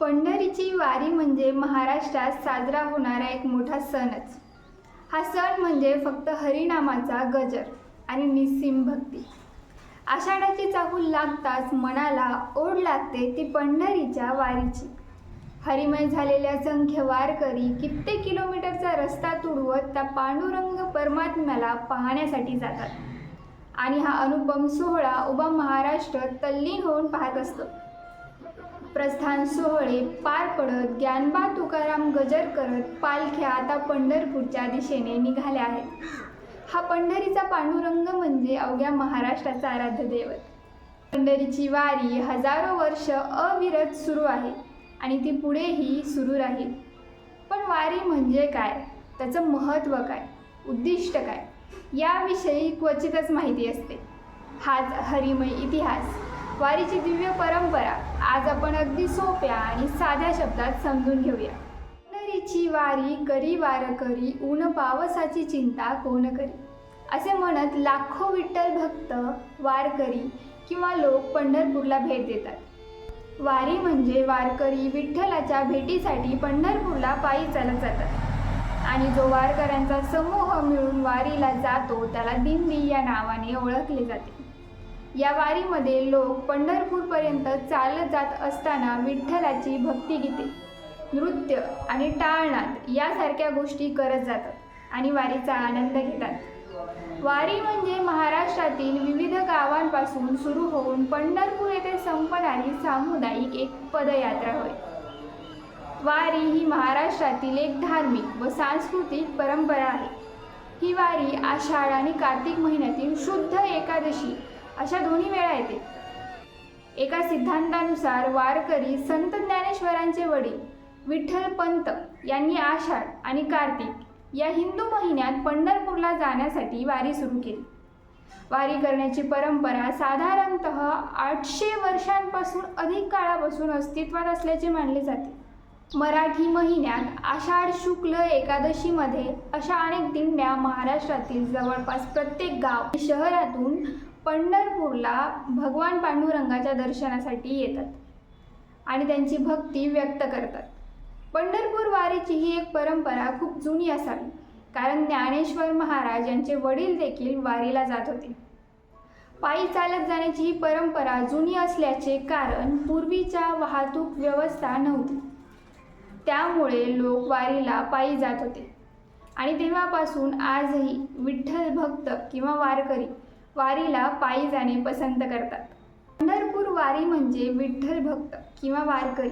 पंढरीची वारी म्हणजे महाराष्ट्रात साजरा होणारा एक मोठा सणच. हा सण म्हणजे फक्त हरिनामाचा गजर आणि निस्सीम भक्ती. आषाढाची चाहूल लागताच मनाला ओढ लागते ती पंढरीच्या वारीची. हरिमय झालेल्या असंख्य वारकरी कित्येक किलोमीटरचा रस्ता तुडवत त्या पांडुरंग परमात्म्याला पाहण्यासाठी जातात आणि हा अनुपम सोहळा उभा महाराष्ट्र तल्लीन होऊन पाहत असतो. प्रस्थान सोहळे पार पडत ज्ञानबा तुकाराम गजर करत पालख्या आता पंढरपूरच्या दिशेने निघाल्या आहेत. हा पंढरीचा पांडुरंग म्हणजे अवघ्या महाराष्ट्राचा आराध्य दैवत. पंढरीची वारी हजारो वर्ष अविरत सुरू आहे आणि ती पुढेही सुरू राहील. पण वारी म्हणजे काय, त्याचं महत्त्व काय, उद्दिष्ट काय, याविषयी क्वचितच माहिती असते. हाच हरिमय इतिहास, वारीची दिव्य परंपरा आज आपण अगदी सोप्या आणि साध्या शब्दात समजून घेऊया. पंढरीची वारी करी वारकरी, ऊन पावसाची चिंता कोण करी, असे म्हणत लाखो विठ्ठल भक्त, वारकरी किंवा लोक पंढरपूरला भेट देतात. वारी म्हणजे वारकरी विठ्ठलाच्या भेटीसाठी पंढरपूरला पायी चालत जातात आणि जो वारकऱ्यांचा समूह मिळून वारीला जातो त्याला दिंडी या नावाने ओळखले जाते. या वारीमध्ये लोक पंढरपूरपर्यंत चालत जात असताना विठ्ठलाची भक्तिगीते, नृत्य आणि टाळनाद यासारख्या गोष्टी करत जातात आणि वारीचा आनंद घेतात. वारी म्हणजे महाराष्ट्रातील विविध गावांपासून सुरू होऊन पंढरपूर येथे संपणारी सामुदायिक एक पदयात्रा होय. वारी ही महाराष्ट्रातील एक धार्मिक व सांस्कृतिक परंपरा आहे. ही वारी आषाढ आणि कार्तिक महिन्यातील शुद्ध एकादशी अशा दोन्ही वेळा येते. एका सिद्धांतानुसार वारकरी संत ज्ञानेश्वरांचे वडील विठ्ठलपंत यांनी आषाढ आणि कार्तिक या हिंदू महिन्यात पंढरपूरला जाण्यासाठी वारी सुरू केली. वारी करण्याची परंपरा साधारणतः 800 वर्षांपासून अधिक काळापासून अस्तित्वात असल्याचे मानले जाते. मराठी महिन्यात आषाढ शुक्ल एकादशीमध्ये अशा अनेक दिंड्या महाराष्ट्रातील जवळपास प्रत्येक गाव शहरातून पंढरपूरला भगवान पांडुरंगाच्या दर्शनासाठी येतात आणि त्यांची भक्ती व्यक्त करतात. पंढरपूर वारीची ही एक परंपरा खूप जुनी असावी, कारण ज्ञानेश्वर महाराज यांचे वडील देखील वारीला जात होते. पायी चालत जाण्याची ही परंपरा जुनी असल्याचे कारण पूर्वीच्या वाहतूक व्यवस्था नव्हती, त्यामुळे लोक वारीला पायी जात होते आणि तेव्हापासून आजही विठ्ठल भक्त किंवा वारकरी वारीला पायी जाणे पसंत करतात. पंढरपूर वारी म्हणजे विठ्ठल भक्त किंवा वारकरी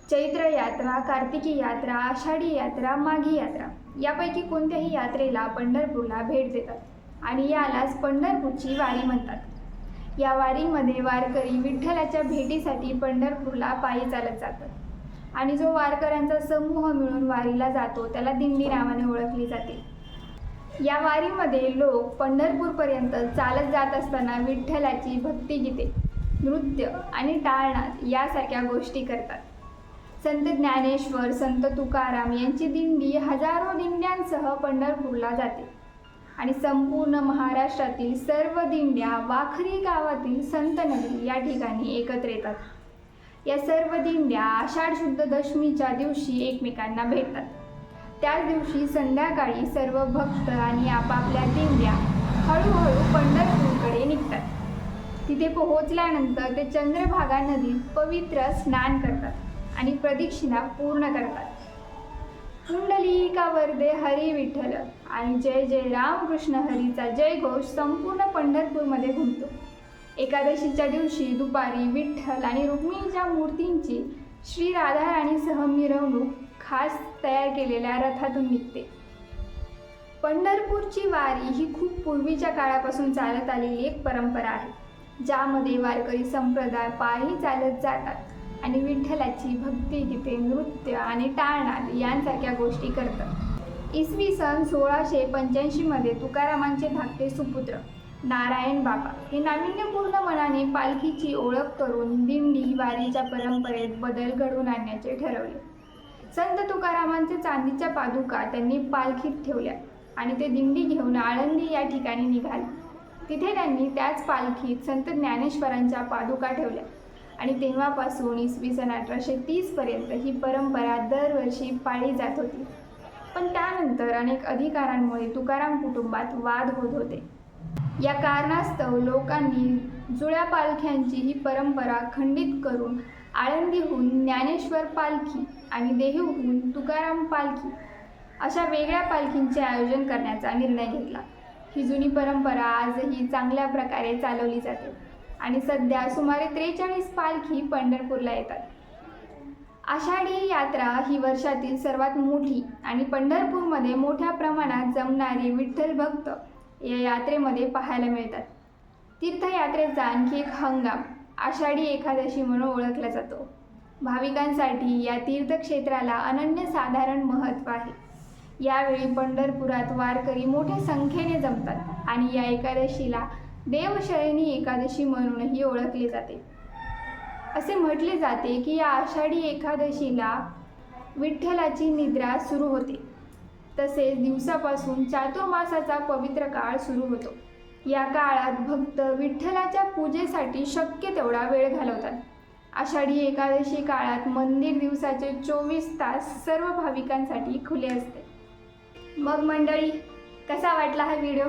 चैत्र यात्रा, कार्तिकी यात्रा, आषाढी यात्रा, माघी यात्रा यापैकी कोणत्याही यात्रेला पंढरपूरला भेट देतात आणि यालाच पंढरपूरची वारी म्हणतात. या वारीमध्ये वारकरी विठ्ठलाच्या भेटीसाठी पंढरपूरला पायी चालत जातात आणि जो वारकऱ्यांचा समूह मिळून वारीला जातो त्याला दिंडी नावाने ओळखली जाते. या वारीमध्ये लोक पंढरपूरपर्यंत चालत जात असताना विठ्ठलाची भक्तिगीते, नृत्य आणि टाळनाद यासारख्या गोष्टी करतात. संत ज्ञानेश्वर, संत तुकाराम यांची दिंडी हजारो दिंड्यांसह पंढरपूरला जाते आणि संपूर्ण महाराष्ट्रातील सर्व दिंड्या वाखरी गावातील संत नगरी या ठिकाणी एकत्र येतात. या सर्व दिंड्या आषाढ शुद्ध दशमीच्या दिवशी एकमेकांना भेटतात. त्याच दिवशी संध्याकाळी सर्व भक्त आणि आपापल्या दिंड्या हळूहळू पंढरपूरकडे निघतात. तिथे पोहोचल्यानंतर ते चंद्रभागा नदीत पवित्र स्नान करतात आणि प्रदक्षिणा पूर्ण करतात. कुंडलिका वरदे हरी विठ्ठल आणि जय जय रामकृष्ण हरीचा जयघोष संपूर्ण पंढरपूरमध्ये घुमतो. एकादशीच्या दिवशी दुपारी विठ्ठल आणि रुक्मिणीच्या मूर्तींची श्री राधाराणीसह मिरवणूक खास तयार केलेल्या रथातून निघते. पंढरपूरची वारी ही खूप पूर्वीच्या काळापासून चालत आलेली एक परंपरा आहे, ज्यामध्ये वारकरी संप्रदाय पायी चालत जातात आणि विठ्ठलाची भक्तिगीते, नृत्य आणि टाळनाद यांसारख्या गोष्टी करतात. इसवी सन 1685 मध्ये तुकारामांचे धाकटे सुपुत्र नारायण बाबा हे नाविन्यपूर्ण मनाने पालखीची ओळख करून दिंडी वारीच्या परंपरेत बदल घडवून आणण्याचे ठरवले. संत तुकारामांचे चांदीच्या पादुका त्यांनी पालखीत ठेवल्या आणि ते दिंडी घेऊन आळंदी या ठिकाणी निघाले. तिथे त्यांनी त्याच पालखीत संत ज्ञानेश्वरांच्या पादुका ठेवल्या आणि तेव्हापासून इसवी सन 1830 पर्यंत ही परंपरा दरवर्षी पाळली जात होती. पण त्यानंतर अनेक अधिकारांमुळे तुकाराम कुटुंबात वाद होत होते. या कारणास्तव लोकांनी जुळ्या पालख्यांची ही परंपरा खंडित करून आळंदीहून ज्ञानेश्वर पालखी आणि देहूहून तुकाराम पालखी अशा वेगळ्या पालखींचे आयोजन करण्याचा निर्णय घेतला. ही जुनी परंपरा आजही चांगल्या प्रकारे चालवली जाते आणि सध्या सुमारे 43 पालखी पंढरपूरला येतात. आषाढी यात्रा ही वर्षातील सर्वात मोठी आणि पंढरपूरमध्ये मोठ्या प्रमाणात जमणारे विठ्ठल भक्त या यात्रेमध्ये पाहायला मिळतात. तीर्थयात्रेचा आणखी एक हंगाम आषाढी एकादशी म्हणून ओळखला जातो. भाविकांसाठी या तीर्थक्षेत्राला अनन्यसाधारण महत्त्व आहे. यावेळी पंढरपुरात वारकरी मोठ्या संख्येने जमतात आणि या एकादशीला देवशयनी एकादशी म्हणूनही ओळखले जाते. असे म्हटले जाते की या आषाढी एकादशीला विठ्ठलाची निद्रा सुरू होते. तसेच दिवसापासून चातुर्मासाचा पवित्र काळ सुरू होतो. या काळात भक्त विठ्ठलाच्या पूजेसाठी शक्य तेवढा वेळ घालवतात. आषाढी एकादशी काळात मंदिर दिवसाचे 24 तास सर्व भाविकांसाठी खुले असते. मग मंडळी, कसा वाटला हा व्हिडिओ?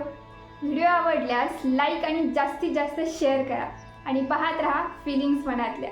व्हिडिओ आवडल्यास लाईक आणि जास्तीत जास्त शेअर करा आणि पाहत राहा फिलिंग्स मनातल्या.